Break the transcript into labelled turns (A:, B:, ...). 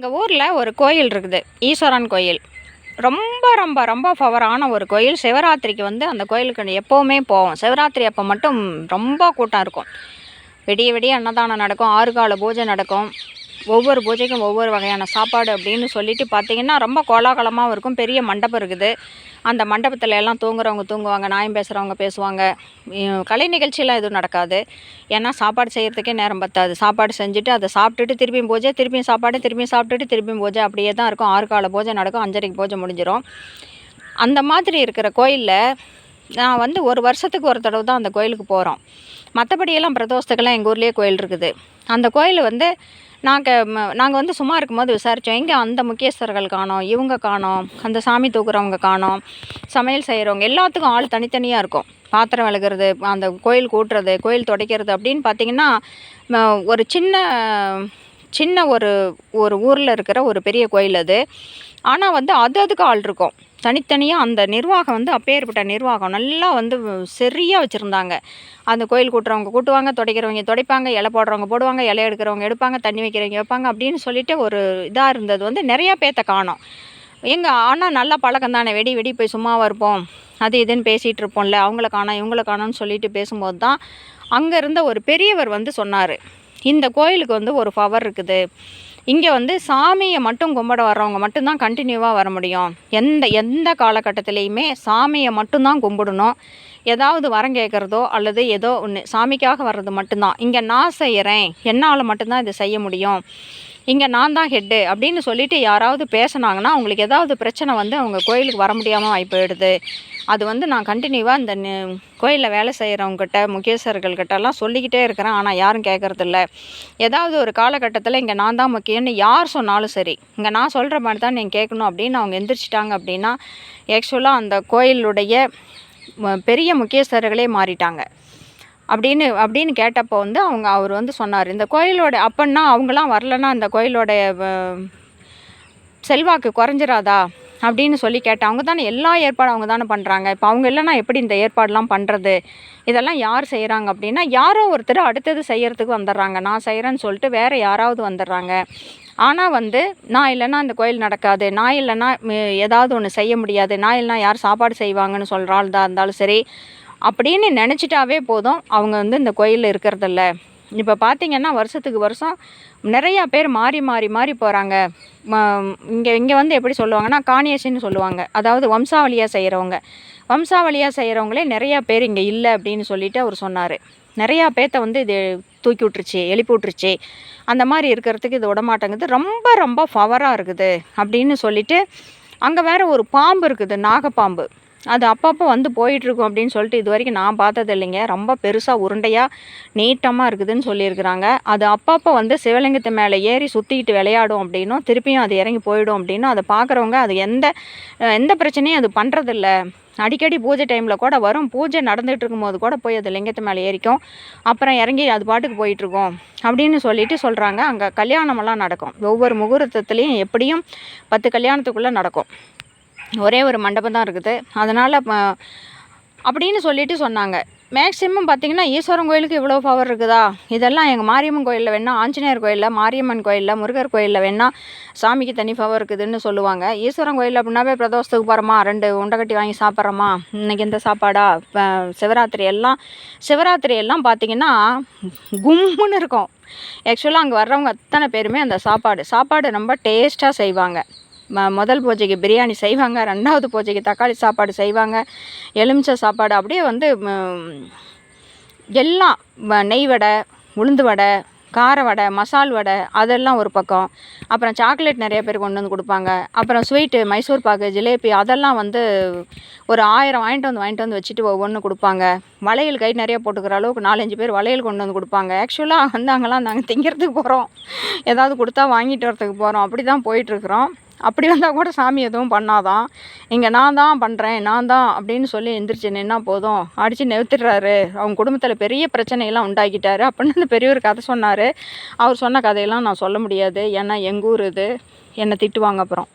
A: எங்கள் ஊரில் ஒரு கோயில் இருக்குது, ஈஸ்வரன் கோயில். ரொம்ப ரொம்ப ரொம்ப பவரான ஒரு கோயில். சிவராத்திரிக்கு வந்து அந்த கோயிலுக்கு எப்போவுமே போவோம். சிவராத்திரி அப்போ மட்டும் ரொம்ப கூட்டம் இருக்கும். விடிய விடிய அன்னதானம் நடக்கும், 6 கால பூஜை நடக்கும். ஒவ்வொரு பூஜைக்கும் ஒவ்வொரு வகையான சாப்பாடு அப்படின்னு சொல்லிட்டு பார்த்திங்கன்னா ரொம்ப கோலாகலமாகவும் இருக்கும். பெரிய மண்டபம் இருக்குது. அந்த மண்டபத்தில் எல்லாம் தூங்குறவங்க தூங்குவாங்க, நியாயம் பேசுகிறவங்க பேசுவாங்க. கலை நிகழ்ச்சியெலாம் எதுவும் நடக்காது. ஏன்னா சாப்பாடு செய்கிறதுக்கே நேரம் பத்தாது. சாப்பாடு செஞ்சுட்டு அதை சாப்பிட்டுட்டு திருப்பியும் பூஜை, திருப்பியும் சாப்பாடு, திருப்பியும் சாப்பிட்டுட்டு திருப்பியும் பூஜை, அப்படியே தான் இருக்கும். 6 கால பூஜை நடக்கும், 5:30க்கு பூஜை முடிஞ்சிடும். அந்த மாதிரி இருக்கிற கோயிலில் நான் வந்து ஒரு வருஷத்துக்கு ஒரு தடவை தான் அந்த கோயிலுக்கு போகிறோம். மற்றபடியெல்லாம் பிரதோஷத்துக்கெல்லாம் எங்கள் ஊர்லேயே கோயில் இருக்குது. அந்த கோயில் வந்து நாங்கள் வந்து சும்மா இருக்கும்போது விசாரித்தோம். எங்கே அந்த முக்கியஸ்தர்கள் காணோம், இவங்க காணோம், அந்த சாமி தூக்குறவங்க காணோம், சமையல் செய்கிறவங்க எல்லாத்துக்கும் ஆள் தனித்தனியாக இருக்கும். பாத்திரம் விளக்குறது, அந்த கோயில் கூட்டுறது, கோயில் துடைக்கிறது அப்படின்னு பார்த்திங்கன்னா ஒரு சின்ன ஒரு ஊரில் இருக்கிற ஒரு பெரிய கோயில் அது. ஆனால் வந்து அதுக்கு ஆள் இருக்கும் தனித்தனியாக. அந்த நிர்வாகம் வந்து அப்பேற்பட்ட நிர்வாகம் நல்லா வந்து சரியாக வச்சுருந்தாங்க. அந்த கோயில் கூட்டுறவங்க கூட்டுவாங்க, துடைக்கிறவங்க துடைப்பாங்க, இலை போடுறவங்க போடுவாங்க, இலை எடுக்கிறவங்க எடுப்பாங்க, தண்ணி வைக்கிறவங்க வைப்பாங்க அப்படின்னு சொல்லிட்டு ஒரு இதாக இருந்தது. வந்து நிறையா பேர்த்த காணோம். ஆனால் நல்ல பழக்கம் தானே, வெடி போய் சும்மாவாக இருப்போம், அது இதுன்னு பேசிகிட்டு இருப்போம்ல, அவங்கள காணோம் இவங்கள காணோன்னு சொல்லிட்டு பேசும்போது தான் அங்கே இருந்த ஒரு பெரியவர் வந்து சொன்னார், இந்த கோயிலுக்கு வந்து ஒரு பவர் இருக்குது. இங்கே வந்து சாமியை மட்டும் கும்பிட வர்றவங்க மட்டும்தான் கண்டினியூவாக வர முடியும். எந்த காலகட்டத்திலையுமே சாமியை மட்டும்தான் கும்பிடணும். ஏதாவது வரம் கேட்குறதோ அல்லது ஏதோ ஒன்று சாமிக்காக வர்றது மட்டும்தான். இங்கே நான் செய்கிறேன், என்னால் மட்டும்தான் இதை செய்ய முடியும், இங்கே நான் தான் ஹெட்டு அப்படின்னு சொல்லிட்டு யாராவது பேசுனாங்கன்னா அவங்களுக்கு ஏதாவது பிரச்சனை வந்து அவங்க கோயிலுக்கு வர முடியாமல் ஆகி போயிடுது. அது வந்து நான் கண்டினியூவாக இந்த கோயிலில் வேலை செய்கிறவங்ககிட்ட முக்கியஸ்தர்கள்கிட்டலாம் சொல்லிக்கிட்டே இருக்கிறேன். ஆனால் யாரும் கேட்குறதில்ல. ஏதாவது ஒரு காலகட்டத்தில் இங்கே நான் தான் முக்கியம்னு யார் சொன்னாலும் சரி, இங்கே நான் சொல்கிற மாதிரி தான் நீங்கள் கேட்கணும் அப்படின்னு அவங்க எந்திரிச்சிட்டாங்க அப்படின்னா ஆக்சுவலாக அந்த கோயிலுடைய பெரிய முக்கியஸ்தர்களே மாறிட்டாங்க. அப்படின்னு கேட்டப்போ வந்து அவர் வந்து சொன்னார், இந்த கோயிலோட அப்பன்னா அவங்களாம் வரலன்னா இந்த கோயிலோட செல்வாக்கு குறைஞ்சிராதா அப்படின்னு சொல்லி கேட்டேன். அவங்க தானே எல்லா ஏற்பாடும் அவங்க தானே பண்ணுறாங்க. இப்போ அவங்க இல்லைன்னா எப்படி இந்த ஏற்பாடெலாம் பண்ணுறது? இதெல்லாம் யார் செய்கிறாங்க அப்படின்னா யாரோ ஒருத்தர் அடுத்தது செய்கிறதுக்கு வந்துடுறாங்க. நான் செய்கிறேன்னு சொல்லிட்டு வேறு யாராவது வந்துடுறாங்க. ஆனால் வந்து நான் இல்லைன்னா இந்த கோயில் நடக்காது, நான் இல்லைன்னா ஏதாவது ஒன்று செய்ய முடியாது, நான் இல்லைன்னா யார் சாப்பாடு செய்வாங்கன்னு சொல்கிற ஆள் தான் இருந்தாலும் சரி அப்படின்னு நினச்சிட்டாவே போதும், அவங்க வந்து இந்த கோயிலில் இருக்கிறதில்ல. இப்போ பார்த்திங்கன்னா வருஷத்துக்கு வருஷம் நிறையா பேர் மாறி போகிறாங்க. இங்கே வந்து எப்படி சொல்லுவாங்கன்னா காணியேசின்னு சொல்லுவாங்க. அதாவது வம்சாவளியாக செய்கிறவங்களே நிறையா பேர் இங்கே இல்லை அப்படின்னு சொல்லிட்டு அவர் சொன்னார். நிறையா பேர்த்த வந்து இது தூக்கி விட்டுருச்சு, எழுப்பி விட்டுருச்சு, அந்த மாதிரி இருக்கிறதுக்கு இது விடமாட்டேங்குது, ரொம்ப ரொம்ப பவராக இருக்குது அப்படின்னு சொல்லிட்டு. அங்கே வேறு ஒரு பாம்பு இருக்குது, நாகப்பாம்பு. அது அப்பப்போ வந்து போயிட்டுருக்கும் அப்படின்னு சொல்லிட்டு இது வரைக்கும் நான் பார்த்தது இல்லைங்க. ரொம்ப பெருசாக உருண்டையாக நீட்டமாக இருக்குதுன்னு சொல்லியிருக்கிறாங்க. அது அப்பப்போ வந்து சிவலிங்கத்து மேலே ஏறி சுற்றிக்கிட்டு விளையாடும் அப்படின்னும் திருப்பியும் அது இறங்கி போயிடும் அப்படின்னும் அதை பார்க்குறவங்க அது எந்த பிரச்சனையும் அது பண்ணுறதில்ல. அடிக்கடி பூஜை டைமில் கூட வரும், பூஜை நடந்துகிட்டு இருக்கும்போது கூட போய் அது லிங்கத்து மேலே ஏறிக்கும், அப்புறம் இறங்கி அது பாட்டுக்கு போயிட்டுருக்கோம் அப்படின்னு சொல்லிட்டு சொல்கிறாங்க. அங்கே கல்யாணமெல்லாம் நடக்கும். ஒவ்வொரு முகூர்த்தத்துலேயும் எப்படியும் 10 கல்யாணத்துக்குள்ளே நடக்கும். ஒரே ஒரு மண்டபம் தான் இருக்குது. அதனால் அப்படின்னு சொல்லிட்டு சொன்னாங்க. மேக்ஸிமம் பார்த்திங்கன்னா ஈஸ்வரன் கோயிலுக்கு இவ்வளோ பவர் இருக்குதா? இதெல்லாம் எங்கள் மாரியம்மன் கோயிலில் வேணால், ஆஞ்சநேயர் கோயிலில், மாரியம்மன் கோயிலில், முருகர் கோயிலில் வேணால் சாமிக்கு தனி பவர் இருக்குதுன்னு சொல்லுவாங்க. ஈஸ்வரன் கோயில் அப்படின்னாவே பிரதோஷத்துக்கு போகிறோமா, 2 உண்டை வாங்கி சாப்பிட்றோமா, இன்றைக்கி இந்த சாப்பாடா, சிவராத்திரி எல்லாம் பார்த்திங்கன்னா கும்முன்னு இருக்கும். ஆக்சுவலாக அங்கே வர்றவங்க அத்தனை பேருமே அந்த சாப்பாடு ரொம்ப டேஸ்ட்டாக செய்வாங்க. முதல் பூஜைக்கு பிரியாணி செய்வாங்க, 2வது பூஜைக்கு தக்காளி சாப்பாடு செய்வாங்க, எலுமிச்சை சாப்பாடு, அப்படியே வந்து எல்லாம் நெய் வடை, உளுந்து வடை, கார வடை, மசால் வடை, அதெல்லாம் ஒரு பக்கம். அப்புறம் சாக்லேட் நிறைய பேர் கொண்டு வந்து கொடுப்பாங்க. அப்புறம் ஸ்வீட்டு, மைசூர் பாக்கு, ஜிலேபி, அதெல்லாம் வந்து ஒரு 1000 வாங்கிட்டு வந்து வச்சுட்டு ஒவ்வொன்று கொடுப்பாங்க. வளையல் கை நிறைய போட்டுக்கிற அளவுக்கு 4-5 பேர் வளையல் கொண்டு வந்து கொடுப்பாங்க. ஆக்சுவலாக வந்து அங்கெல்லாம் நாங்கள் திங்கிறதுக்கு போகிறோம், ஏதாவது கொடுத்தா வாங்கிட்டு வரத்துக்கு போகிறோம், அப்படி தான் போயிட்டுருக்குறோம். அப்படி வந்தால் கூட சாமி எதுவும் பண்ணாதான். இங்கே நான் தான் பண்ணுறேன், நான் தான் அப்படின்னு சொல்லி எந்திரிச்சு நின்னா போதும், அடித்து நிறுத்திடுறாரு. அவங்க குடும்பத்தில் பெரிய பிரச்சனையெல்லாம் உண்டாக்கிட்டாரு அப்படின்னு அந்த பெரியவர் கதை சொன்னார். அவர் சொன்ன கதையெல்லாம் நான் சொல்ல முடியாது, ஏன்னா எங்கள் ஊர் இது, என்னை திட்டுவாங்க அப்புறம்.